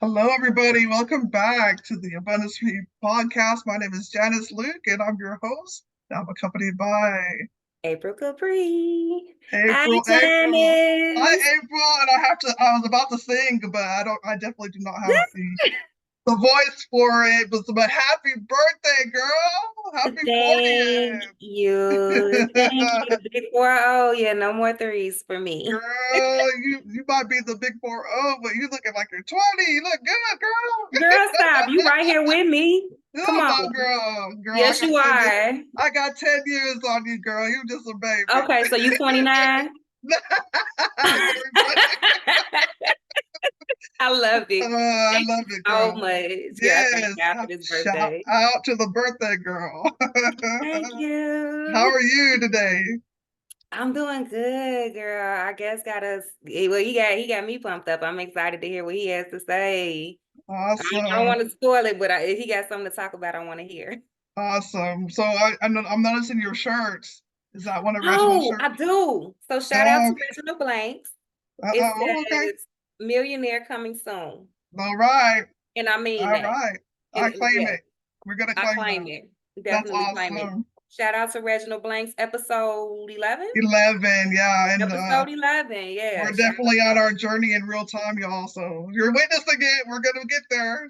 Hello, everybody. Welcome back to the Abundance Free podcast. My name is Janice Luke, and I'm your host. I'm accompanied by April Capri. Hi, April. Hi, Janice. April. And I was about to sing, but I definitely do not have the voice for it. But happy birthday, girl. Happy Thank 40th. you. Thank you. Big 4-0. Yeah, no more threes for me. Girl, you might be the big 4-0, but you looking like you're 20. You look good, girl. Girl, stop. You right here with me. Come No, on. no, girl, Yes, you are. I got 10 years on you, girl. You just a baby. Okay, so you 29? I love it. I Thank love you it, so girl. much. Yeah, I thank Yes. God for this Shout birthday. out to the birthday girl. Thank How you. are you today? I'm doing good, girl. I guess got us. Well, he got me pumped up. I'm excited to hear what he has to say. I don't Awesome. want to spoil it, but if he got something to talk about, I want to hear. Awesome. So I'm noticing your shirts. Is that one of Reginald's Oh, shirts? I do. So shout out Oh, to Reginald Blanks. It oh, okay. says millionaire coming soon. All right. And I mean All that. right. I claim Yeah, it. We're gonna I claim claim that. it. That's Definitely claim it. awesome. Shout out to Reginald Blanks, episode 11. 11, yeah, and Episode 11. Yeah, we're shout definitely on out. our journey in real time, y'all. So you're witnessing it. We're gonna get there.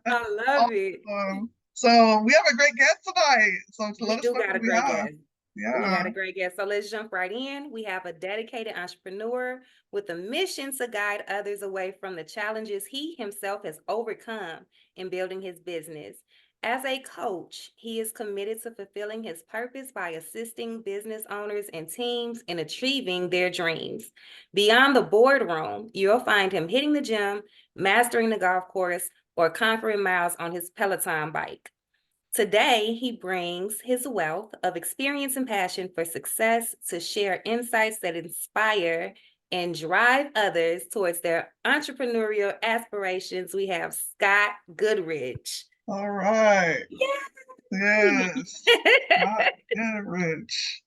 I love it. Awesome. So we have a great guest tonight. So We let us do know got who a we great have. guest. We Yeah. got a great guest. So let's jump right in. We have a dedicated entrepreneur with a mission to guide others away from the challenges he himself has overcome in building his business. As a coach, he is committed to fulfilling his purpose by assisting business owners and teams in achieving their dreams. Beyond the boardroom, you'll find him hitting the gym, mastering the golf course, or conquering miles on his Peloton bike. Today, he brings his wealth of experience and passion for success to share insights that inspire and drive others towards their entrepreneurial aspirations. We have Scott Goodrich. All right. Yay! Yes. Not get rich.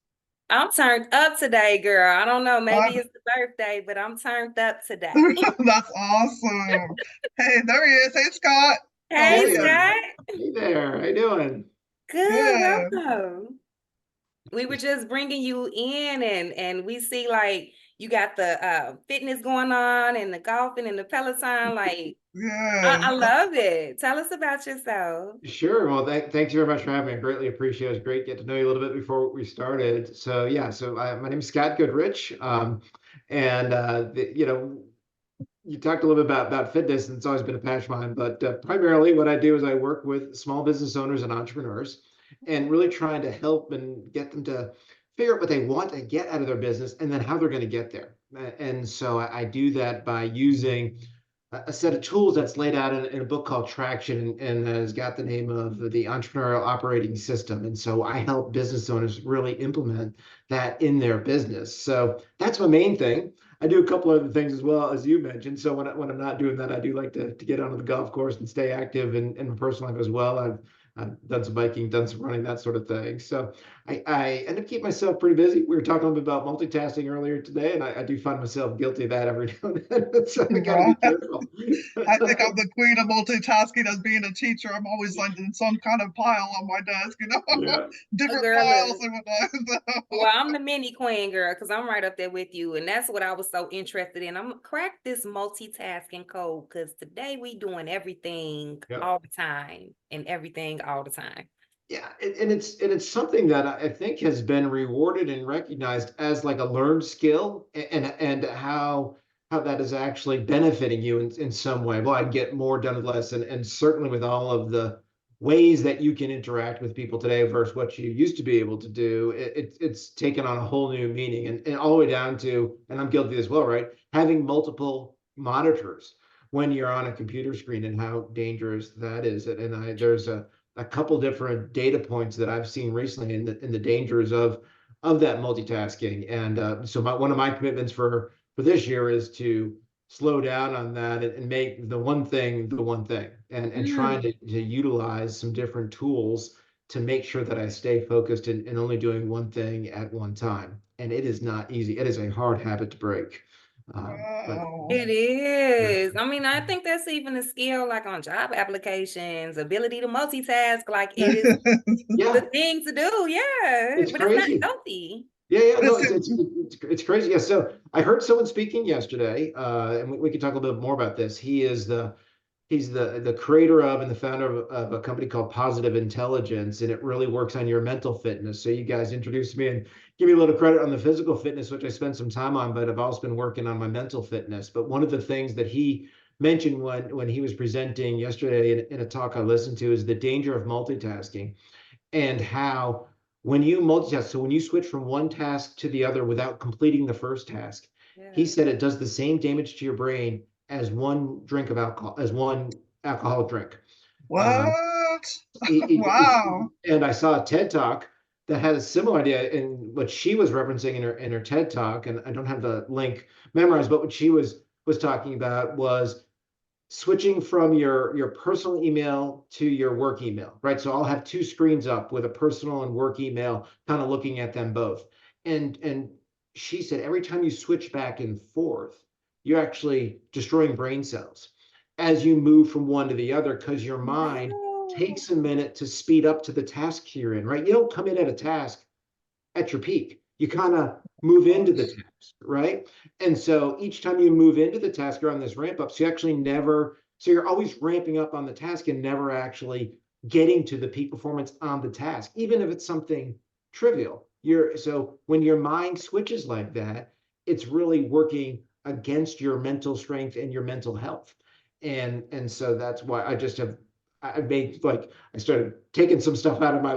I'm turned up today, girl. I don't know, maybe Uh, it's the birthday, but I'm turned up today. that's awesome. Hey, there he is. Hey, Scott. How Hey, are Hey, you? Scott. hey there. How you doing? Good, Good. welcome. We were just bringing you in and we see like you got the fitness going on and the golfing and the Peloton. Like I Yes. love it. Tell us about yourself. Sure. Well, thanks very much for having me. I greatly appreciate it. It's great to get to know you a little bit before we started. So yeah, my name is Scott Goodrich. And you talked a little bit about fitness, and it's always been a passion of mine. But primarily, what I do is I work with small business owners and entrepreneurs, and really trying to help and get them to figure out what they want to get out of their business, and then how they're going to get there. And so I do that by using a set of tools that's laid out in a book called Traction, and has got the name of the Entrepreneurial Operating System. And so I help business owners really implement that in their business. So that's my main thing. I do a couple other things as well, as you mentioned. So when I'm not doing that, I do like to get onto the golf course and stay active in my personal life as well. I've done some biking, done some running, that sort of thing. So I end up keeping myself pretty busy. We were talking a little bit about multitasking earlier today, and I do find myself guilty of that every now and then. So I got to be careful. I think I'm the queen of multitasking as being a teacher. I'm always like in some kind of pile on my desk, Yeah. different Girl, piles look. and whatnot. Well, I'm the mini queen, girl, because I'm right up there with you. And that's what I was so interested in. I'm gonna crack this multitasking code because today we doing everything Yeah. all the time and everything all the time. Yeah, and it's something that I think has been rewarded and recognized as like a learned skill, and how that is actually benefiting you in some way. Well, I get more done with less, and certainly with all of the ways that you can interact with people today versus what you used to be able to do, it's taken on a whole new meaning, and all the way down to, and I'm guilty as well, right? Having multiple monitors when you're on a computer screen, and how dangerous that is. And there's a couple different data points that I've seen recently in the dangers of that multitasking. And so one of my commitments for this year is to slow down on that, and make the one thing the one thing, and trying Mm. to utilize some different tools to make sure that I stay focused, and only doing one thing at one time. And it is not easy. It is a hard habit to break. But Wow. It is. I mean, I think that's even a skill like on job applications, ability to multitask. Like it is the yeah, thing to do. Yeah, it's but it's not crazy. healthy. Yeah, no, Listen, it's crazy. Yeah, so I heard someone speaking yesterday, and we can talk a little bit more about this. He's the creator of and the founder of a company called Positive Intelligence, and it really works on your mental fitness. So you guys introduced me and give me a little credit on the physical fitness, which I spent some time on, but I've also been working on my mental fitness. But one of the things that he mentioned when he was presenting yesterday in a talk I listened to is the danger of multitasking and how when you multitask, so when you switch from one task to the other without completing the first task, he Yeah. said it does the same damage to your brain as one alcoholic drink. Um, what? he- Wow. and I saw a TED talk that had a similar idea in what she was referencing in her TED talk, and I don't have the link memorized, but what she was talking about was switching from your personal email to your work email, right? So I'll have two screens up with a personal and work email, kind of looking at them both. And she said every time you switch back and forth, you're actually destroying brain cells as you move from one to the other because your mind No. takes a minute to speed up to the task you're in, right? You don't come in at a task at your peak. You kind of move into the task, right? And so each time you move into the task, you're on this ramp up. So you actually never, so you're always ramping up on the task and never actually getting to the peak performance on the task, even if it's something trivial. So when your mind switches like that, it's really working against your mental strength and your mental health. And so that's why I made like I started taking some stuff out of my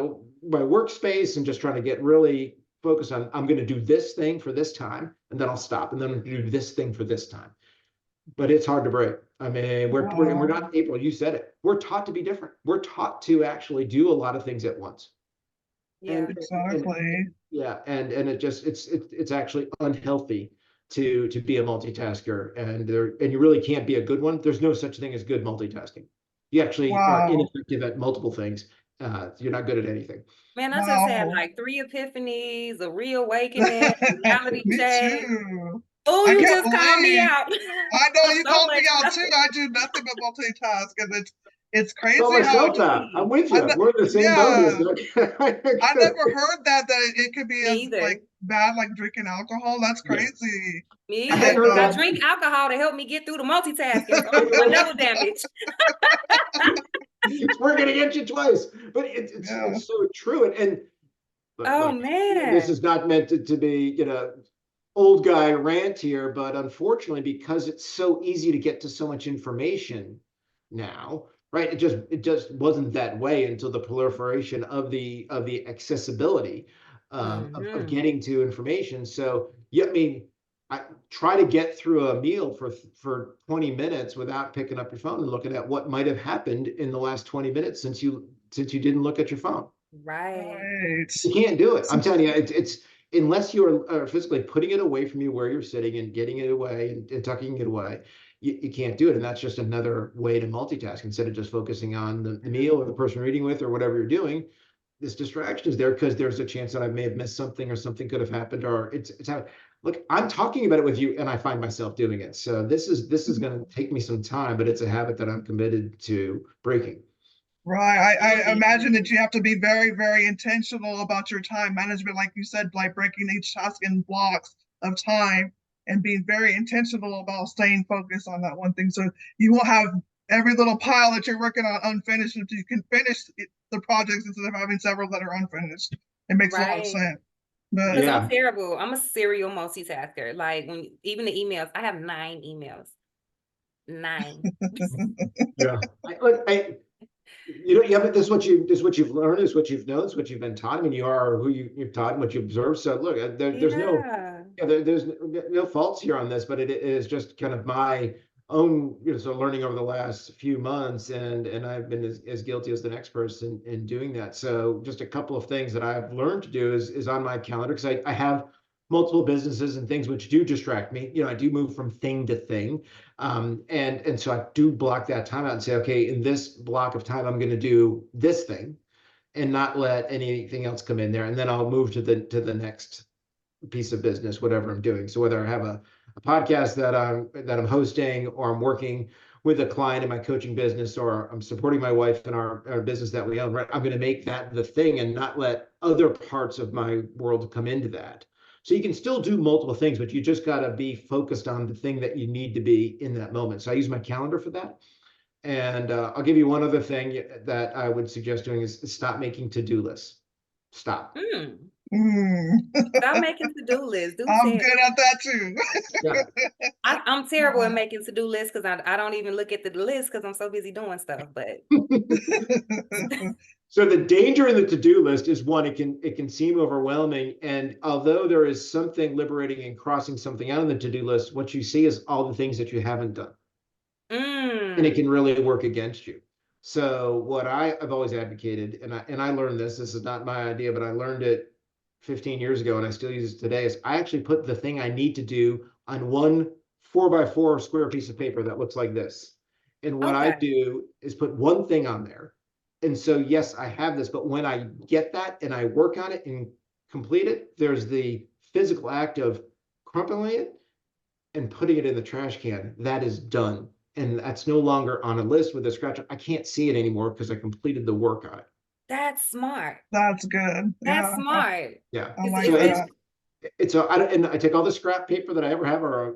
workspace and just trying to get really focused on I'm going to do this thing for this time and then I'll stop and then I'm going to do this thing for this time. But it's hard to break. I mean, we're Wow. not April, you said it. We're taught to be different. We're taught to actually do a lot of things at once. Yeah. And Exactly. yeah, and it's actually unhealthy to be a multitasker and you really can't be a good one. There's no such thing as good multitasking. You actually are Wow. ineffective at multiple things. You're not good at anything. Man, I just had Wow. like 3 epiphanies, a reawakening, reality Me check. too. Oh, I you can't just called me believe. out I know for you so called me much out stuff. too. I do nothing but multitask, and it's Call crazy how myself that. I'm with I you. We're in the same boat here. yeah. So I never heard that it could be Me as either. like bad like drinking alcohol. That's yeah, crazy. Me I either. hadn't Because heard I that. drink alcohol to help me get through the multitasking. So I'm doing double damage. It's working against you twice, but Yeah. it's so true. And Oh, look, this is man. not meant to be old guy rant here, but unfortunately, because it's so easy to get to so much information now, right? It just wasn't that way until the proliferation of the accessibility of Hmm. getting to information. So yeah, I mean, I try to get through a meal for 20 minutes without picking up your phone and looking at what might have happened in the last 20 minutes since you didn't look at your phone. Right. Right. You can't do it. I'm telling you, it's unless you are physically putting it away from you where you're sitting and getting it away and tucking it away, you can't do it. And that's just another way to multitask instead of just focusing on the meal or the person you're eating with or whatever you're doing. This distraction is there because there's a chance that I may have missed something or something could have happened or it's how look, I'm talking about it with you and I find myself doing it. So this is going to take me some time, but it's a habit that I'm committed to breaking. Right. It I really imagine that is. you have to be very, very intentional about your time management, like you said, like breaking each task in blocks of time and being very intentional about staying focused on that one thing. So you won't have every little pile that you're working on unfinished until you can finish the projects instead of having several that are unfinished. It makes a lot of Right. sense. But Because I'm Yeah. terrible. I'm a serial multitasker. Like even the emails, I have 9 emails. 9. Yeah. But this is what you've learned, this is what you've known, this is what you've been taught. I mean, you are who you've taught and what you observe. So look, there's no, Yeah. there's no faults here on this, but it is just kind of my own, so learning over the last few months, and I've been as guilty as the next person in doing that. So just a couple of things that I've learned to do is on my calendar because I have multiple businesses and things which do distract me. I do move from thing to thing. And so I do block that time out and say, okay, in this block of time, I'm going to do this thing and not let anything else come in there. And then I'll move to the next piece of business, whatever I'm doing. So whether I have a podcast that I'm hosting, or I'm working with a client in my coaching business, or I'm supporting my wife in our business that we own, right? I'm going to make that the thing and not let other parts of my world come into that. So you can still do multiple things, but you just got to be focused on the thing that you need to be in that moment. So I use my calendar for that. And I'll give you one other thing that I would suggest doing is stop making to-do lists. Stop. Stop making to-do lists. Do I'm tell. good at that too. Yeah. I'm terrible at making to-do lists because I don't even look at the list because I'm so busy doing stuff. But So the danger in the to-do list is, one, it can seem overwhelming. And although there is something liberating in crossing something out on the to-do list, what you see is all the things that you haven't done. And it can really work against you. So what I've always advocated, and I learned this is not my idea, but I learned it 15 years ago and I still use it today, is I actually put the thing I need to do on one 4x4 square piece of paper that looks like this. And what I do is put one thing on there. And so, yes, I have this, but when I get that and I work on it and complete it, there's the physical act of crumpling it and putting it in the trash can. That is done. And that's no longer on a list with a scratch. I can't see it anymore because I completed the work on it. That's smart. That's good. That's smart. Yeah. I like So that. and I take all the scrap paper that I ever have, or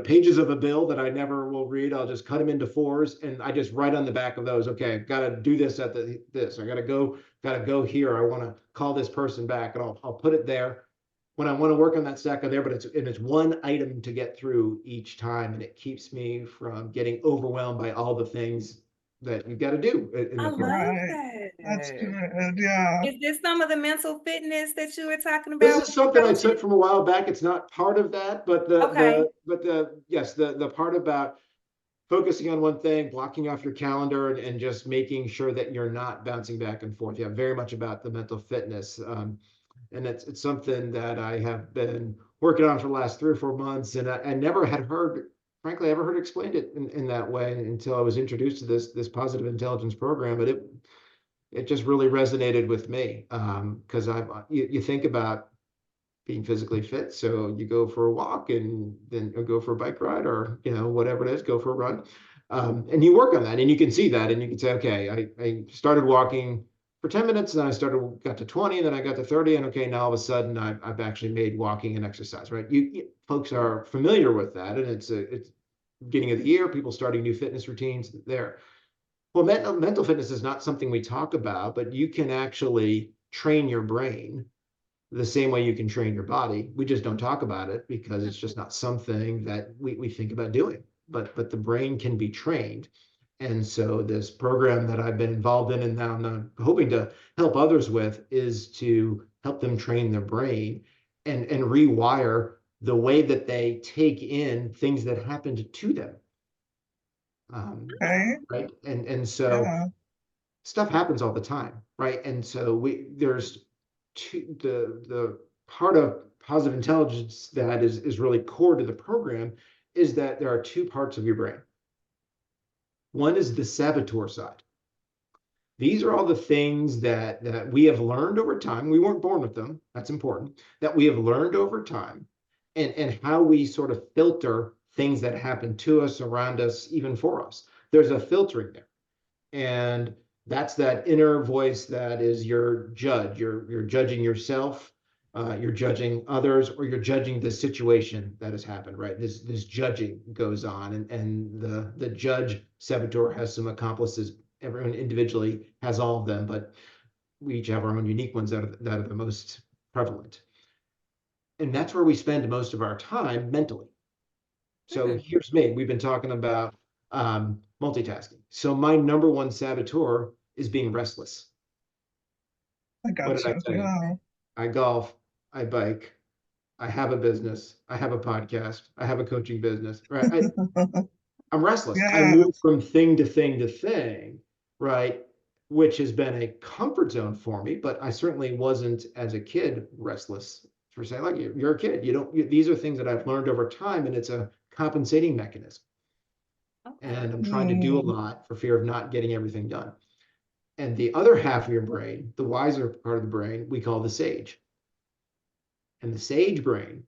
pages of a bill that I never will read. I'll just cut them into fours, and I just write on the back of those, okay, got to do this at this. I got to go here. I want to call this person back, and I'll put it there when I want to work on that stack of there. But it's one item to get through each time, and it keeps me from getting overwhelmed by all the things that you've got to do in I the love Right. that. That's good. Yeah. Is this some of the mental fitness that you were talking This about? is something I took from a while back. It's not part of that, but Okay. the part about focusing on one thing, blocking off your calendar, and just making sure that you're not bouncing back and forth. Yeah, very much about the mental fitness. And it's something that I have been working on for the last 3 or 4 months, and I never had heard, frankly, I ever heard explained it in that way until I was introduced to this positive intelligence program. But it just really resonated with me, because you think about being physically fit, so you go for a walk and then go for a bike ride, or whatever it is, go for a run, and you work on that, and you can see that, and you can say, okay, I started walking for 10 minutes, and then I got to 20, and then I got to 30, and okay, now all of a sudden I've actually made walking an exercise, right? You folks are familiar with that, and it's beginning of the year, people starting new fitness routines there. Well, mental fitness is not something we talk about, but you can actually train your brain the same way you can train your body. We just don't talk about it because it's just not something that we think about doing. But the brain can be trained. And so this program that I've been involved in, and now I'm hoping to help others with, is to help them train their brain and rewire the way that they take in things that happened to them. Okay. Right. And so stuff happens all the time, right? And so there's the part of positive intelligence that is really core to the program is that there are two parts of your brain. One is the saboteur side. These are all the things that we have learned over time. We weren't born with them. That's important. That we have learned over time, and how we sort of filter things that happen to us, around us, even for us. There's a filtering there. And that's that inner voice that is your judge. You're judging yourself, you're judging others, or you're judging the situation that has happened, right? This judging goes on, and the judge saboteur has some accomplices. Everyone individually has all of them, but we each have our own unique ones that are the most prevalent. And that's where we spend most of our time mentally. So here's me. We've been talking about multitasking. So my number one saboteur is being restless. I What did I gotcha. tell you? Yeah. I golf, I bike, I have a business, I have a podcast, I have a coaching business, right? I'm restless. I Yeah. move from thing to thing to thing, right? Which has been a comfort zone for me, but I certainly wasn't as a kid restless. For saying, like, you're a kid, these are things that I've learned over time, and it's a compensating mechanism. And I'm trying to do a lot for fear of not getting everything done. And the other half of your brain, the wiser part of the brain, we call the sage. And the sage brain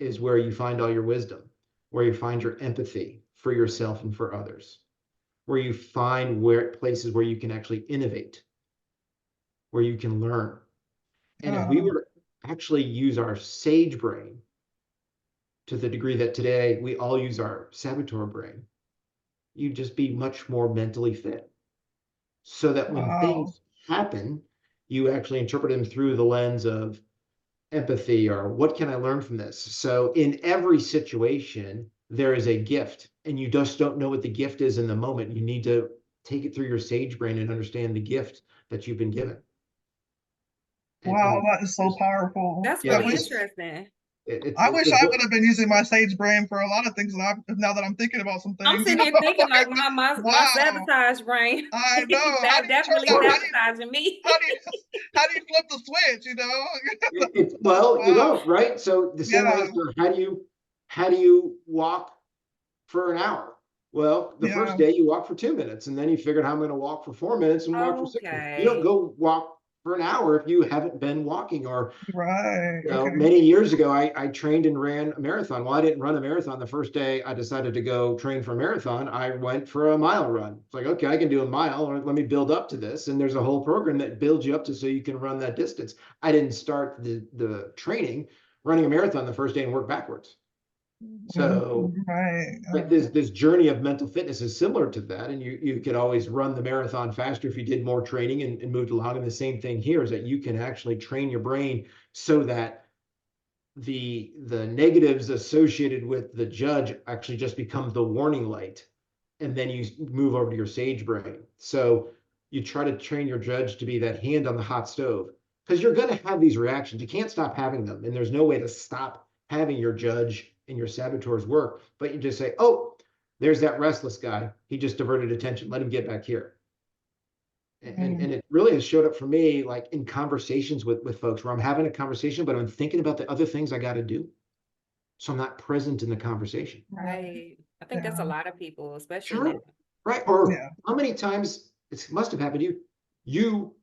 is where you find all your wisdom. where you find your empathy for yourself and for others, where you find places where you can actually innovate, where you can learn. And if we were to actually use our sage brain to the degree that today we all use our saboteur brain, you'd just be much more mentally fit. So that when things happen, you actually interpret them through the lens of empathy, or what can I learn from this? So in every situation, there is a gift, and you just don't know what the gift is in the moment. You need to take it through your sage brain and understand the gift that you've been given. Wow, that is so powerful. That's Yeah, really it's- interesting. I wish I would have been using my sage brain for a lot of things now that I'm thinking about some things. I'm sitting here thinking like my Wow. sabotage brain. I know. How do you turn definitely that? sabotaging me. How do you flip the switch? You know? Well, you Wow. don't, right? So the same way, Yeah. for how do you walk for an hour? Well, the first Yeah. day you walk for 2 minutes, and then you figured how I'm going to walk for 4 minutes and walk for 6 minutes. You don't Okay. go walk for an hour if you haven't been walking. Or Right. you know, Okay. many years ago, I trained and ran a marathon. Well, I didn't run a marathon the first day I decided to go train for a marathon. I went for a mile run. It's like, okay, I can do a mile, or let me build up to this. And there's a whole program that builds you up to so you can run that distance. I didn't start the training running a marathon the first day and work backwards. So Right. this journey of mental fitness is similar to that, and you could always run the marathon faster if you did more training and moved along. And the same thing here is that you can actually train your brain so that the negatives associated with the judge actually just become the warning light, and then you move over to your sage brain. So you try to train your judge to be that hand on the hot stove, because you're going to have these reactions. You can't stop having them, and there's no way to stop having your judge and your saboteurs work. But you just say, oh, there's that restless guy, he just diverted attention, let him get back here. And it really has showed up for me, like in conversations with folks, where I'm having a conversation, but I'm thinking about the other things I got to do, so I'm not present in the conversation. Right. I think that's a lot of people, especially Sure. now. Right. Or Yeah. how many times it must have happened to you, you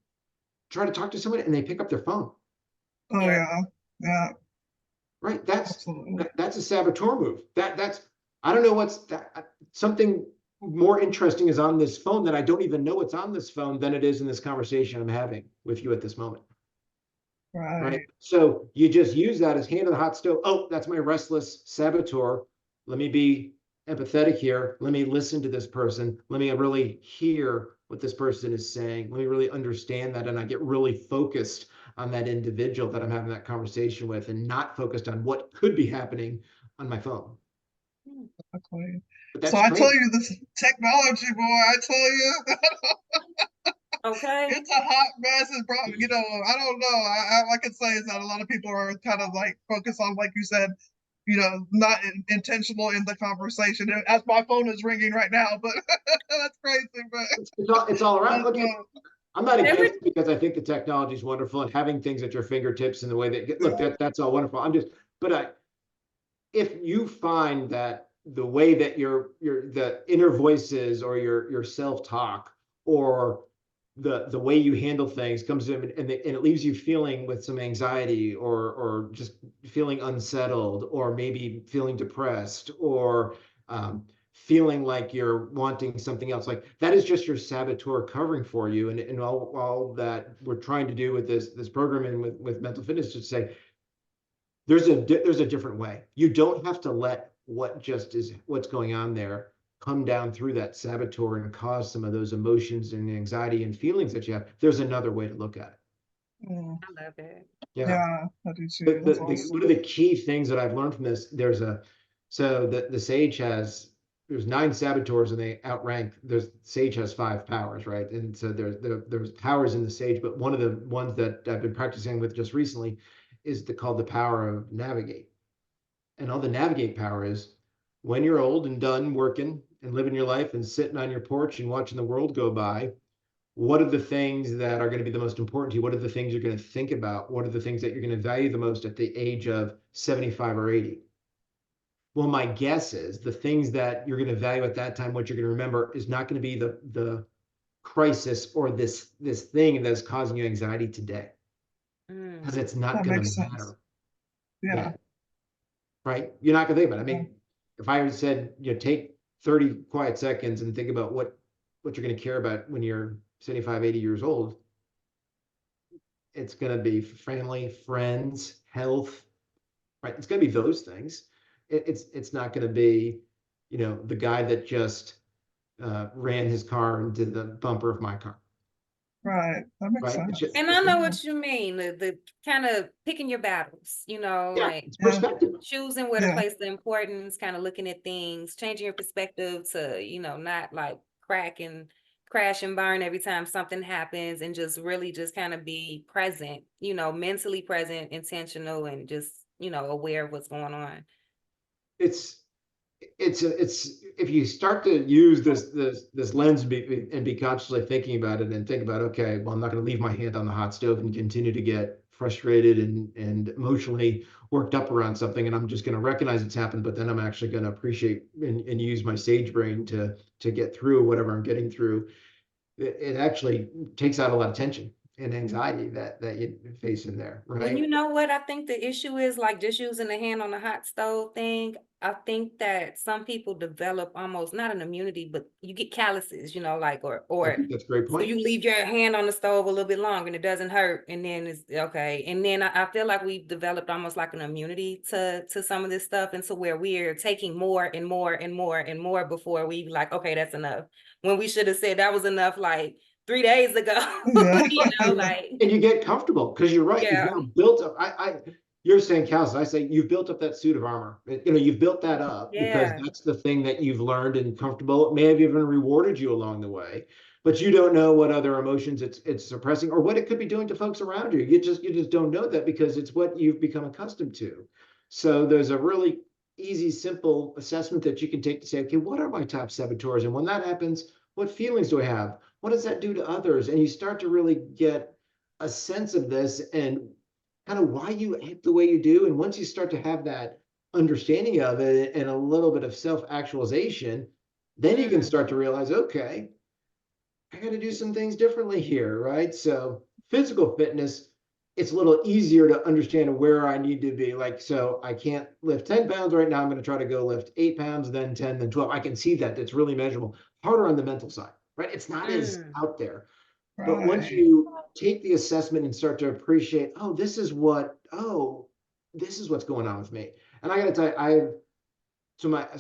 try to talk to someone and they pick up their phone. Oh Yeah. yeah. Yeah. Right. That's Absolutely. that's a saboteur move. That's I don't know what's that, something more interesting is on this phone that I don't even know what's on this phone than it is in this conversation I'm having with you at this moment. Right. Right. So you just use that as hand on the hot stove. Oh, that's my restless saboteur. Let me be empathetic here. Let me listen to this person. Let me really hear what this person is saying. Let me really understand that. And I get really focused on that individual that I'm having that conversation with, and not focused on what could be happening on my phone. Exactly. But So that's I great. tell you, this technology, boy, I tell you, Okay. it's a hot mess. It's probably, you know, I don't know. All I can say is that a lot of people are kind of like focused on, like you said, you know, not intentional in the conversation. As my phone is ringing right now, but that's crazy. But It's all around. Look, I'm not Every against it, because I think the technology is wonderful, and having things at your fingertips and the way that look, that's all wonderful. But if you find that the way that your the inner voices, or your self-talk, or the way you handle things comes in, and it leaves you feeling with some anxiety, or just feeling unsettled, or maybe feeling depressed, or feeling like you're wanting something else, like that is just your saboteur covering for you. And all that we're trying to do with this program and with mental fitness, to say there's a different way. You don't have to let what's going on there come down through that saboteur and cause some of those emotions and anxiety and feelings that you have. There's another way to look at it. I love it. yeah, I do too. That's awesome. One of the key things that I've learned from this, so the sage there's 9 saboteurs, and they outrank. Sage has 5 powers, right? And so there's powers in the sage, but one of the ones that I've been practicing with just recently is called the power of navigate. And all the navigate power is, when you're old and done working and living your life and sitting on your porch and watching the world go by, what are the things that are going to be the most important to you? What are the things you're going to think about? What are the things that you're going to value the most at the age of 75 or 80? Well, my guess is the things that you're going to value at that time, what you're going to remember, is not going to be the crisis or this thing that's causing you anxiety today, because it's not That going makes to sense. matter Yeah. then, right? You're not going to think about it. I mean, if I said, take 30 quiet seconds and think about what you're going to care about when you're 75, 80 years old, it's going to be family, friends, health, right? It's going to be those things. It's not going to be, the guy that just ran his car into the bumper of my car, Right. That makes right? sense. And I know what you mean, the kind of picking your battles, Yeah, like it's Yeah. perspective. choosing where to Yeah. place the importance, kind of looking at things, changing your perspective to, not like crash and burn every time something happens, and just really just kind of be present, mentally present, intentional, and just, aware of what's going on. It's if you start to use this lens and be consciously thinking about it and think about, okay, well, I'm not going to leave my hand on the hot stove and continue to get frustrated and emotionally worked up around something, and I'm just going to recognize it's happened, but then I'm actually going to appreciate and use my sage brain to get through whatever I'm getting through. It actually takes out a lot of tension and anxiety that you face in there, And you right? know what? I think the issue is like just using the hand on the hot stove thing. I think that some people develop almost not an immunity, but you get calluses, like I or think that's a great so point. you leave your hand on the stove a little bit longer and it doesn't hurt, and then it's okay. And then I feel like we've developed almost like an immunity to some of this stuff, and to where we're taking more and more and more and more before we like, okay, that's enough. When we should have said that was enough like 3 days ago, Yeah. like And you get comfortable because you're right. You've yeah, now built up. You're saying cows. I say you've built up that suit of armor. You've built that up because yeah. that's the thing that you've learned and comfortable. It may have even rewarded you along the way, but you don't know what other emotions it's suppressing or what it could be doing to folks around you. You just don't know that because it's what you've become accustomed to. So there's a really easy, simple assessment that you can take to say, okay, what are my top saboteurs? And when that happens, what feelings do I have? What does that do to others? And you start to really get a sense of this and kind of why you act the way you do. And once you start to have that understanding of it and a little bit of self-actualization, then you can Mm. start to realize, okay, I got to do some things differently here, right? So physical fitness, it's a little easier to understand where I need to be. Like, so I can't lift 10 pounds right now. I'm going to try to go lift 8 pounds, then 10, then 12. I can see that. It's really measurable. Harder on the mental side, right? It's not as Mm. out there. But once Right. you take the assessment and start to appreciate, this is what's going on with me. And I got to tell you,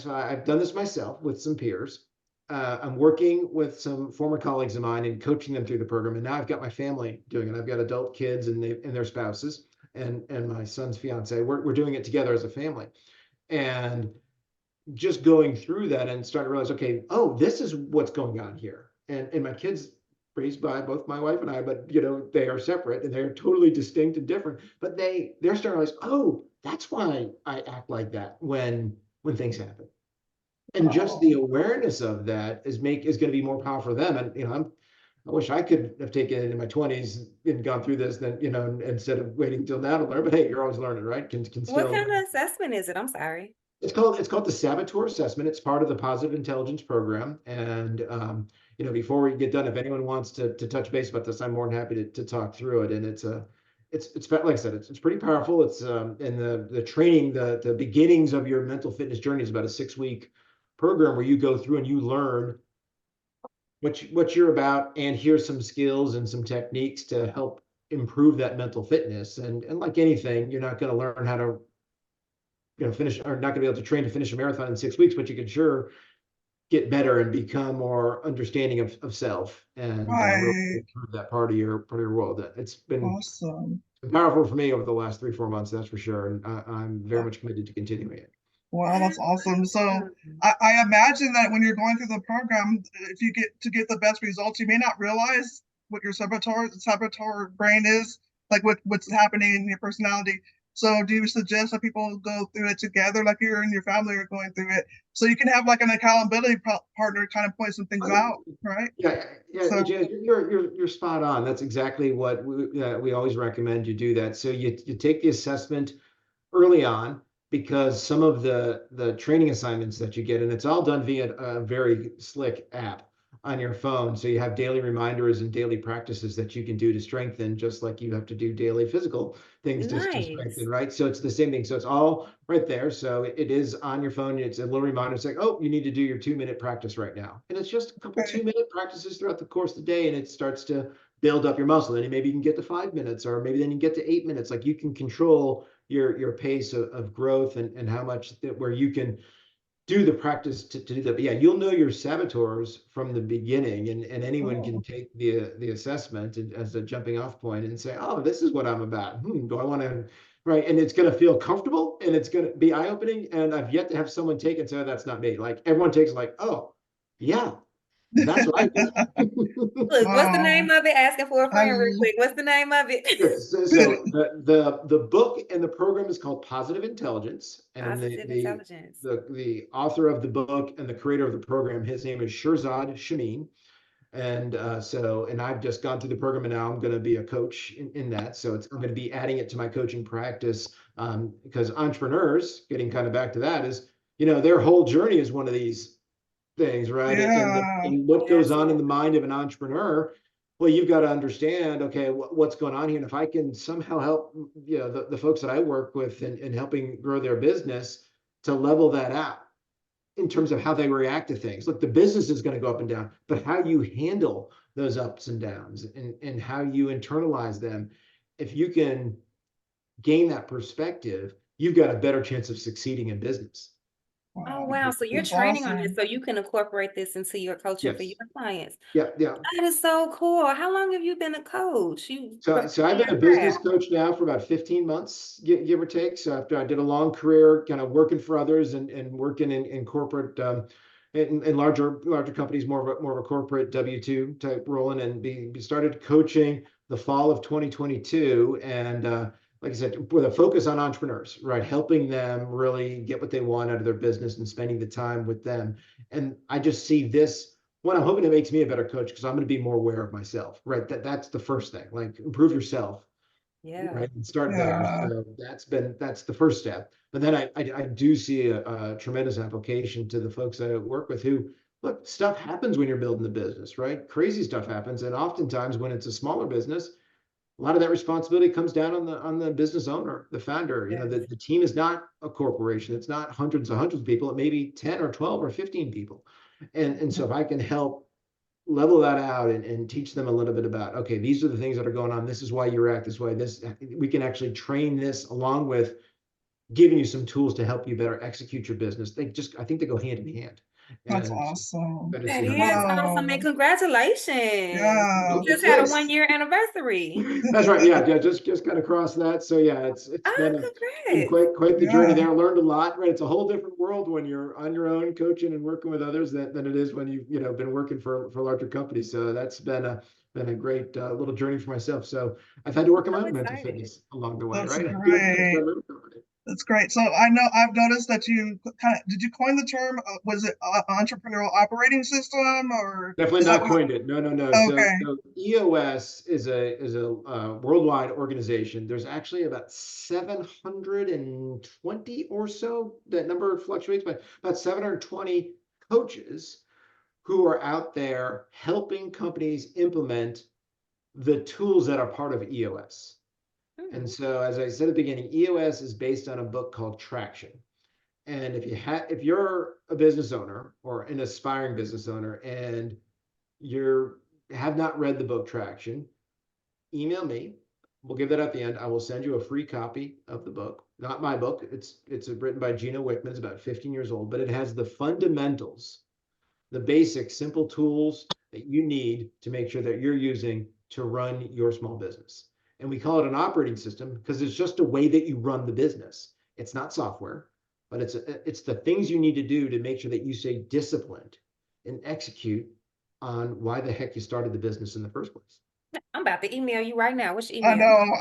I've done this myself with some peers. I'm working with some former colleagues of mine and coaching them through the program. And now I've got my family doing it. I've got adult kids and their spouses and my son's fiance. We're doing it together as a family. And just going through that and starting to realize, okay, this is what's going on here. And my kids raised by both my wife and I, but they are separate and they're totally distinct and different. But they're starting to realize, that's why I act like that when things happen. And just the Oh, awareness of that is going to be more powerful for them. And I wish I could have taken it in my 20s and gone through this then, instead of waiting until now to learn. But hey, you're always learning, right? Can What still kind of assessment is it? I'm sorry. it's called the Saboteur Assessment. It's part of the Positive Intelligence program. And before we get done, if anyone wants to touch base about this, I'm more than happy to talk through it. And it's like I said, it's pretty powerful. It's and the training, the beginnings of your mental fitness journey is about a 6-week program where you go through and you learn what you're about, and here's some skills and some techniques to help improve that mental fitness. And like anything, you're not going to learn how to finish, or not gonna be able to train to finish a marathon in 6 weeks, but you can sure get better and become more understanding of self and really right. improve that part of your world. It's been Awesome. powerful for me over the last 3-4 months, that's for sure. And I'm very much committed to continuing it. Wow, that's awesome. So Mm. I imagine that when you're going through the program, if you get the best results, you may not realize what your saboteur brain is, like what's happening in your personality. So do you suggest that people go through it together, like you and your family are going through it, so you can have like an accountability partner kind of point some things out, right? Yeah, yeah, So Jay, you're spot on. That's exactly what we always recommend you do that. So you take the assessment early on, because some of the training assignments that you get, and it's all done via a very slick app. on your phone. So you have daily reminders and daily practices that you can do to strengthen, just like you have to do daily physical things to strengthen, Nice. right? So it's the same thing. So it's all right there. So it is on your phone. It's a little reminder. It's like, oh, you need to do your 2-minute practice right now. And it's just a couple Okay. 2-minute practices throughout the course of the day. And it starts to build up your muscle. Then maybe you can get to 5 minutes, or maybe then you get to 8 minutes. Like you can control your pace of growth and how much that where you can do the practice to do that. But yeah, you'll know your saboteurs from the beginning, and anyone can Oh, take the assessment as a jumping off point and say, oh, this is what I'm about. Do I want to, right? And it's going to feel comfortable and it's going to be eye-opening. And I've yet to have someone take it and say, oh, that's not me. Like everyone takes like, oh, yeah, that's what I do. Look, what's the wow. name of it? Asking for a I friend real quick. What's the name of it? Yes, so the book and the program is called Positive Intelligence, and Positive intelligence. the author of the book and the creator of the program, his name is Shirzad Shamin. And and I've just gone through the program, and now I'm going to be a coach in that. So I'm going to be adding it to my coaching practice, because entrepreneurs, getting kind of back to that, is, their whole journey is one of these things, right? yeah. And what goes on in the Absolutely. mind of an entrepreneur, well, you've got to understand, okay, what's going on here. And if I can somehow help, the folks that I work with in helping grow their business to level that out in terms of how they react to things. Look, the business is going to go up and down, but how you handle those ups and downs and how you internalize them, if you can gain that perspective, you've got a better chance of succeeding in business. Oh, Wow. wow. So you're That's training on this awesome. so you can incorporate this into your coaching for your Yes. clients. Yeah. Yeah. That is so cool. How long have you been a coach? You So I've perfecting been your a business craft. coach now for about 15 months, give or take. So after I did a long career kind of working for others and working in corporate, in larger companies, more of a corporate W-2 type role, and be started coaching the fall of 2022. And like I said, with a focus on entrepreneurs, right? Helping them really get what they want out of their business and spending the time with them. And I just see this. One, I'm hoping it makes me a better coach because I'm going to be more aware of myself, right? That's the first thing. Like improve yourself, Yeah. right? And start there. Yeah. So that's the first step. But then I do see a tremendous application to the folks that I work with who, look, stuff happens when you're building the business, right? Crazy stuff happens, and oftentimes when it's a smaller business, a lot of that responsibility comes down on the business owner, the founder. Yes. The team is not a corporation. It's not hundreds of people. It may be 10 or 12 or 15 people. And so if I can help level that out and teach them a little bit about, okay, these are the things that are going on. This is why you react this way. We can actually train this along with giving you some tools to help you better execute your business. I think they go hand in hand. That's And awesome. better see That how that is goes. awesome, and Wow. congratulations. Yeah. You Well, just had a thanks. 1-year anniversary. That's right. Yeah, yeah. Just kind of cross that. So yeah, it's Oh, been congrats. quite the journey Yeah. there. Learned a lot. Right, it's a whole different world when you're on your own coaching and working with others than it is when you've been working for larger companies. So that's been a great little journey for myself. So I've had to work on my So own mental excited. fitness along the way. That's Right, doing things great. that I learned from it. That's great. So I know I've noticed that you kind of did you coin the term? Was it entrepreneurial operating system or Definitely is that not what? coined it. No, no, no. So, Okay. so EOS is a worldwide organization. There's actually about 720 or so. That number fluctuates, but about 720 coaches who are out there helping companies implement the tools that are part of EOS. And Hmm. so, as I said at the beginning, EOS is based on a book called Traction. And if you're a business owner or an aspiring business owner and you have not read the book Traction, email me. We'll give that at the end. I will send you a free copy of the book. Not my book. It's written by Gino Wickman. It's about 15 years old, but it has the fundamentals, the basic, simple tools that you need to make sure that you're using to run your small business. And we call it an operating system because it's just a way that you run the business. It's not software, but it's the things you need to do to make sure that you stay disciplined and execute on why the heck you started the business in the first place. I'm about to email you right now. What's your I email? know.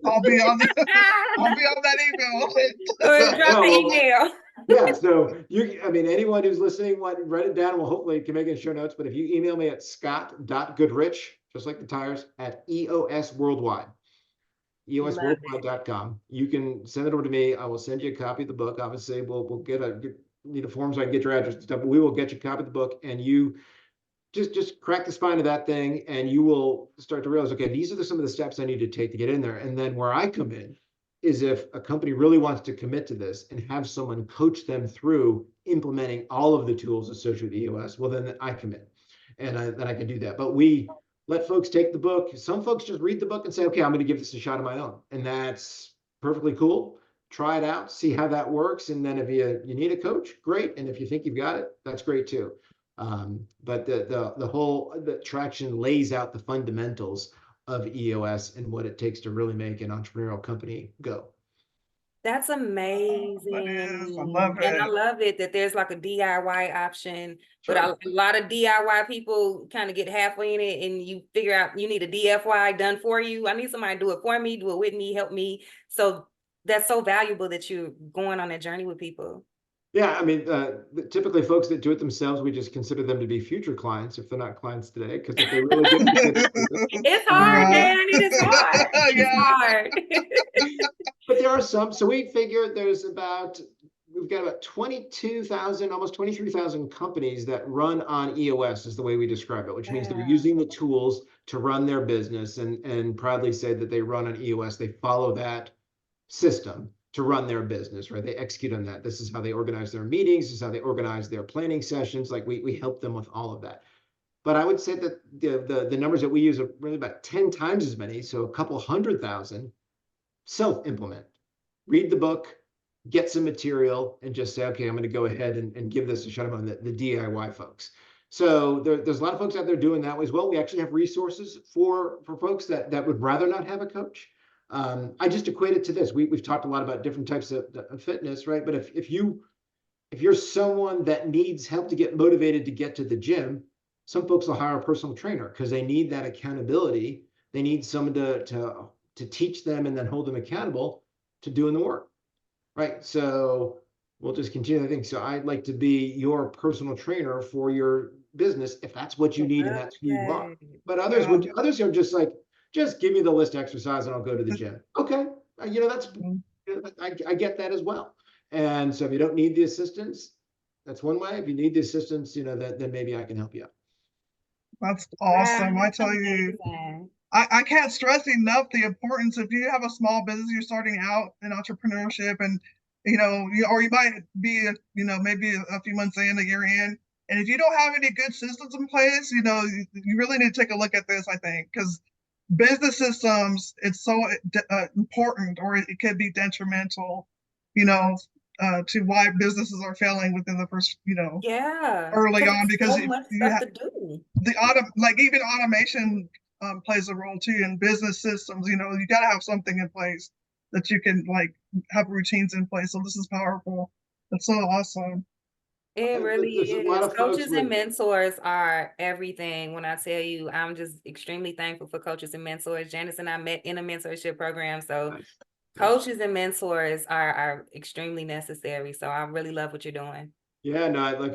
I'll be on I'll be on that email. Or drop the Well, email. yeah, so I mean, anyone who's listening, write it down. We'll hopefully can make it in show notes. But if you email me at scott.goodrich, just like the tires, at EOS Worldwide, Love it. EOSworldwide.com, you can send it over to me. I will send you a copy of the book. Obviously, we'll need a form so I can get your address and stuff, but we will get you a copy of the book, and you just crack the spine of that thing, and you will start to realize, okay, these are some of the steps I need to take to get in there. And then where I come in is if a company really wants to commit to this and have someone coach them through implementing all of the tools associated with EOS, well, then I come in and then I can do that. But we let folks take the book. Some folks just read the book and say, okay, I'm going to give this a shot on my own. And that's perfectly cool. Try it out, see how that works. And then if you need a coach, great. And if you think you've got it, that's great too. But the traction lays out the fundamentals of EOS and what it takes to really make an entrepreneurial company go. That's That is, I amazing. love And I it. love it that there's like a DIY option, but Sure. a lot of DIY people kind of get halfway in it and you figure out you need a DFY done for you. I need somebody to do it for me, do it with me, help me. So that's so valuable that you're going on that journey with people. Yeah, I mean, typically folks that do it themselves, we just consider them to be future clients if they're not clients today, because if they really do commit to it, It's hard, Yeah. man. It is hard. It's Yeah. hard. but there are some. So we figure we've got about 22,000, almost 23,000 companies that run on EOS is the way we describe it, which means they're Wow. using the tools to run their business and proudly say that they run on EOS. They follow that system to run their business, right? They execute on that. This is how they organize their meetings. This is how they organize their planning sessions. Like we help them with all of that. But I would say that the numbers that we use are really about 10 times as many. So a couple 100,000 self-implement, read the book, get some material, and just say, okay, I'm going to go ahead and give this a shot on the DIY folks. So there's a lot of folks out there doing that as well. We actually have resources for folks that would rather not have a coach. I just equate it to this. We've talked a lot about different types of fitness, right? But if you're someone that needs help to get motivated to get to the gym, some folks will hire a personal trainer because they need that accountability. They need someone to teach them and then hold them accountable to doing the work, right? So we'll just continue the thing. So I'd like to be your personal trainer for your business if that's what you need and that's who you are. Okay. But Yeah. others are just like, just give me the list exercise and I'll go to the gym. Okay, that's I get that as well. And so if you don't need the assistance, that's one way. If you need the assistance, then maybe I can help you out. That's Wow, awesome. I that's tell you, amazing. I can't stress enough the importance if you have a small business, you're starting out in entrepreneurship and, or you might be, maybe a few months in, a year in. And if you don't have any good systems in place, you really need to take a look at this, I think, because business systems, it's so important, or it could be detrimental, to why businesses are failing within the first, Yeah, early because on, it's because so much you stuff have to do. like even automation plays a role too in business systems. You got to have something in place that you can like have routines in place. So this is powerful. That's so awesome. It really There's a lot is. of folks Coaches and with mentors are everything. When I tell you, I'm just extremely thankful for coaches and mentors. Janice and I met in a mentorship program. So nice. Yeah. coaches and mentors are extremely necessary. So I really love what you're doing. Yeah, no,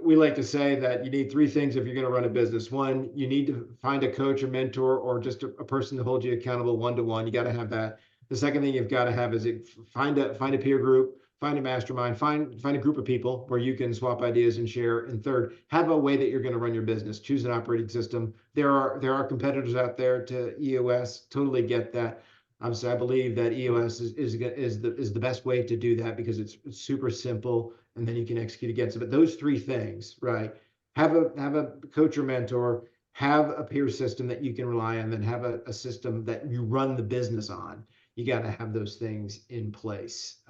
we like to say that you need three things if you're going to run a business. One, you need to find a coach or mentor or just a person to hold you accountable one-to-one. You got to have that. The second thing you've got to have is find a peer group, find a mastermind, find a group of people where you can swap ideas and share. And third, have a way that you're going to run your business. Choose an operating system. There are competitors out there to EOS. Totally get that. So I believe that EOS is the best way to do that because it's super simple and then you can execute against it. But those three things, right? Have a coach or mentor, have a peer system that you can rely on, then have a system that you run the business on. You got to have those things in place.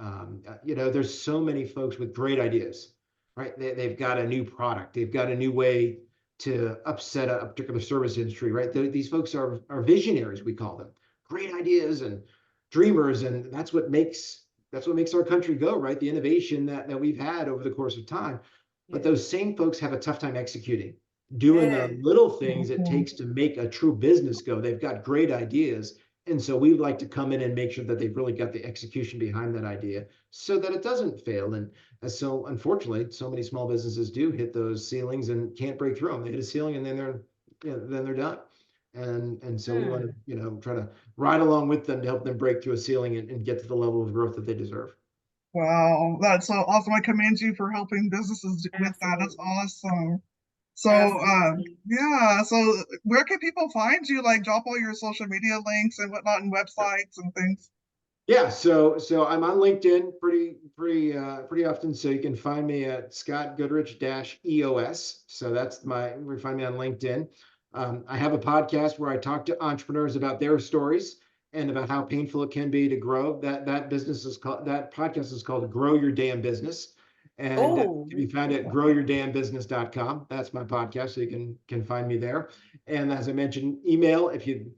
There's so many folks with great ideas, right? They've got a new product, they've got a new way to upset a particular service industry, right? These folks are visionaries, we call them, great ideas and dreamers, and that's what makes our country go, right? The innovation that we've had over the course of time. But those same folks have a tough time executing, doing Yeah. the little things it Mhm. takes to make a true business go. They've got great ideas. And so we like to come in and make sure that they've really got the execution behind that idea so that it doesn't fail. And so unfortunately, so many small businesses do hit those ceilings and can't break through them. They hit a ceiling and then they're done. And so we want to, try to ride along with them to help them break through a ceiling and get to the level of growth that they deserve. Wow, that's so awesome. I commend you for helping businesses with that. That's Absolutely. awesome. So, Absolutely. yeah. So, where can people find you? Like, drop all your social media links and whatnot, and websites and things. Yeah, so I'm on LinkedIn pretty often. So you can find me at Scott Goodrich EOS. So that's you find me on LinkedIn. I have a podcast where I talk to entrepreneurs about their stories and about how painful it can be to grow. That podcast is called Grow Your Damn Business, and Oh, can be found at growyourdamnbusiness.com. That's my podcast, so you can find me there. And as I mentioned, email if you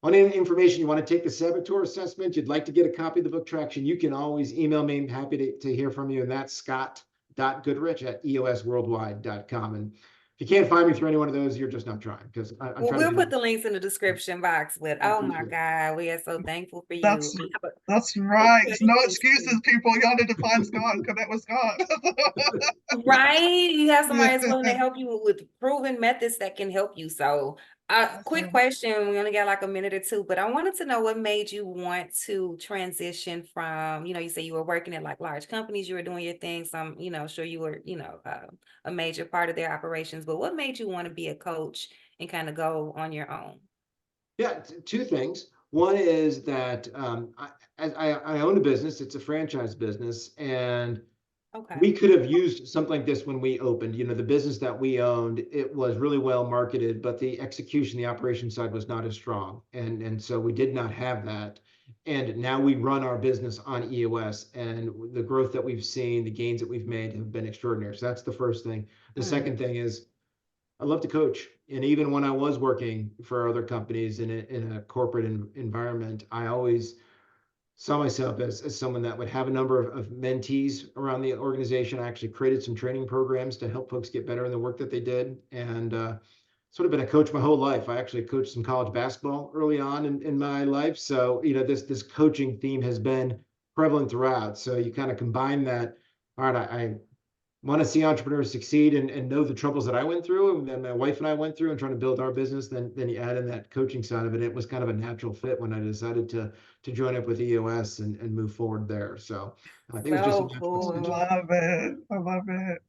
want any information, you want to take the Saboteur assessment, you'd like to get a copy of the book Traction, you can always email me. I'm happy to hear from you. And that's scott.goodrich@eosworldwide.com. And if you can't find me through any one of those, you're just not trying, because I'm well, trying to we'll do put that. the links in the description box. But I oh my appreciate it. God, we are so thankful for you. That's We have that's a right. No question too. excuses, people. Y'all need to find Scott and connect with Scott. Right? You have somebody that's willing to Yeah. help you with proven methods that can help you. So, quick Awesome. question. We only got like a minute or two, but I wanted to know what made you want to transition from, you say you were working at like large companies, you were doing your thing. Some, sure you were, a major part of their operations, but what made you want to be a coach and kind of go on your own? Yeah, two things. One is that I own a business. It's a franchise business, and we Okay. could have used something like this when we opened. The business that we owned, it was really well marketed, but the execution, the operation side was not as strong. And so we did not have that. And now we run our business on EOS, and the growth that we've seen, the gains that we've made have been extraordinary. So that's the first thing. The Mm. second thing is I love to coach. And even when I was working for other companies in a corporate environment, I always saw myself as someone that would have a number of mentees around the organization. I actually created some training programs to help folks get better in the work that they did. And sort of been a coach my whole life. I actually coached some college basketball early on in my life. So, this coaching theme has been prevalent throughout. So you kind of combine that. All right, I want to see entrepreneurs succeed and know the troubles that I went through and then my wife and I went through and trying to build our business. Then you add in that coaching side of it. It was kind of a natural fit when I decided to join up with EOS and move forward there. So I think it was just a So natural I extension. cool. love it. I love it.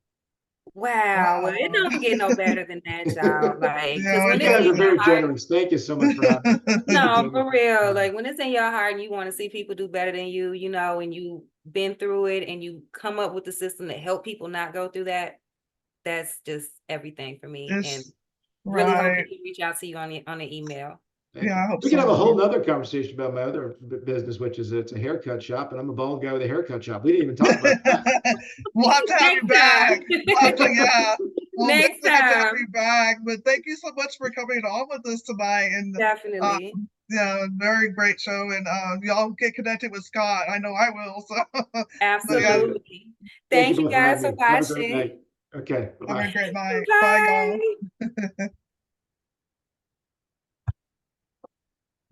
Wow. Well, it Wow. don't get no better than that, y'all. Like, because Yeah, when You it's guys in are your very heart, generous. Thank you so much for having me. no, Enjoyed my for real. time. Like when it's in your heart and you want to see people do better than you, and you've been through it and you come up with the system to help people not go through that, that's just everything for me. And it's really hope right. he can reach out to you on the email. Thank Yeah, you. I hope We can have a so. whole nother conversation about my other business, which is it's a haircut shop, and I'm a bald guy with a haircut shop. We didn't even talk about that. We'll have to have you Next back. time. We'll have to, yeah, we'll Next definitely have to have time. you back. But thank you so much for coming on with us tonight. And Definitely. yeah, very great show. And y'all get connected with Scott. I know I will. So, but yeah, Appreciate it. Absolutely. Thank you Thank you both for guys having for me. Have a great watching. night. Okay, have bye-bye. a great night. Bye, y'all. Bye.